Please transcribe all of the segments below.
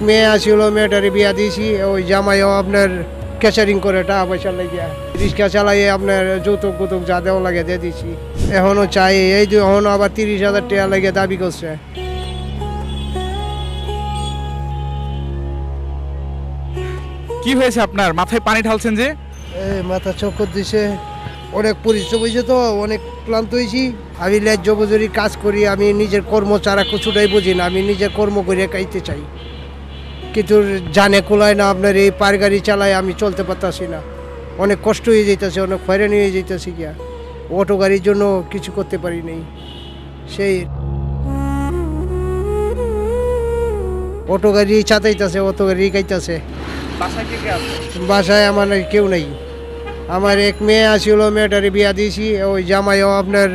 মেয়ে আসছিল, মেয়েটারে বিয়া দিয়েছি। ওই জামাইও আপনার ক্যাচারিং করে টাকা পয়সা লাগিয়া রিক্সা চালাইয়ে আপনার যৌতুক গুতুক যা দেওয়া লাগে দিয়ে দিছি। এখনো চাই, এই এখনো আবার 30,000 টাকা লাগিয়ে দাবি করছে। কি হয়েছে আপনার? মাথায় পানি ঢালছেন যে? এই মাথা চক্কর দিছে, অনেক পরিশ্রম হয়েছে তো, অনেক ক্লান্ত হয়েছি। আমি ন্যায্য মজুরি কাজ করি, আমি নিজের কর্ম ছাড়া কিছুটাই বুঝি না। আমি নিজের কর্ম করে খাইতে চাই, কিন্তু জানে কুলায় না। আপনার এই পার গাড়ি চালায় আমি চলতে পারতাছি না, অনেক কষ্ট হয়ে যেতেছে, অনেক হয়রানি হয়ে যেতেছি। গিয়া অটো গাড়ির জন্য কিছু করতে পারি নাই। সেই অটো গাড়ি চাতাইতেছে, অটো গাড়ি খাইতেছে। বাসায় কে কে আছে? বাসায় আমার কেউ নেই। আমার এক মেয়ে আসছিল, মেয়েটারে বিয়া দিয়েছি। ওই জামাইও আপনার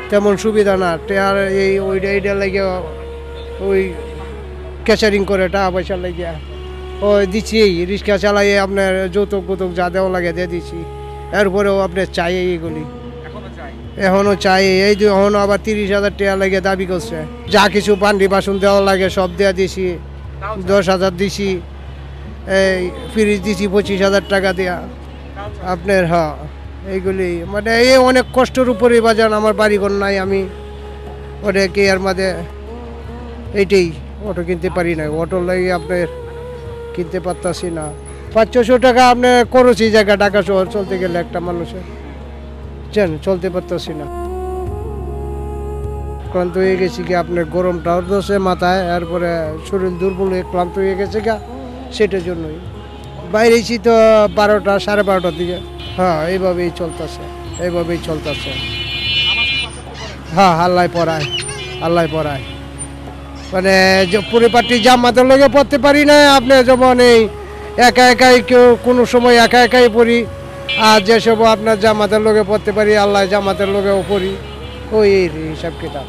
তেমন সুবিধা না, এই ওইটা লাগে ওই ক্যাচারিং করে টাকা পয়সা লাগিয়া ওই দিচ্ছি। রিক্সা চালাইয়ে আপনার যৌতুক গুতুক যা দেওয়া লাগে দিয়ে দিচ্ছি। এরপরেও আপনার চাই এইগুলি, এখনো চাই। এই এখনো আবার 30,000 টাকা লাগে দাবি করছে। যা কিছু পান্ডি বাসন দেওয়া লাগে সব দেওয়া দিছি, 10,000 দিছি। এই ফ্রিজ দিছি 25,000 টাকা দেওয়া আপনার। হ্যাঁ, এইগুলি মানে এই অনেক কষ্টের উপরে বাজান। আমার বাড়িঘর নাই, আমি অনেক এর মাঝে এইটাই অটো কিনতে পারি না। অটো লাগে আপনার কিনতে পারতাছি না। 500-600 টাকা আপনার খরচ এই জায়গা ঢাকা শহর চলতে গেলে একটা মানুষের চলতে পারতাছি না। ক্লান্ত হয়ে গেছি কি আপনার, গরমটাও ধরছে মাথায়, এরপরে শরীর দুর্বল হয়ে ক্লান্ত হয়ে গেছে গা, সেটার জন্যই বাইরেছি তো 12টা 12:30টার দিকে। হ্যাঁ, এইভাবেই চলতেছে, এইভাবেই চলতেছে। হ্যাঁ, আল্লাহ পড়ায় মানে যে পরিপাটি জামাতের লগে পড়তে পারি না। আপনি যেমন এই একা একাই কেউ কোনো সময় একা একাই পড়ি, আর যেসব আপনার জামাতের লগে পড়তে পারি, আল্লাহ জামাতের লগেও পড়ি। ওই হিসাব কিতাব।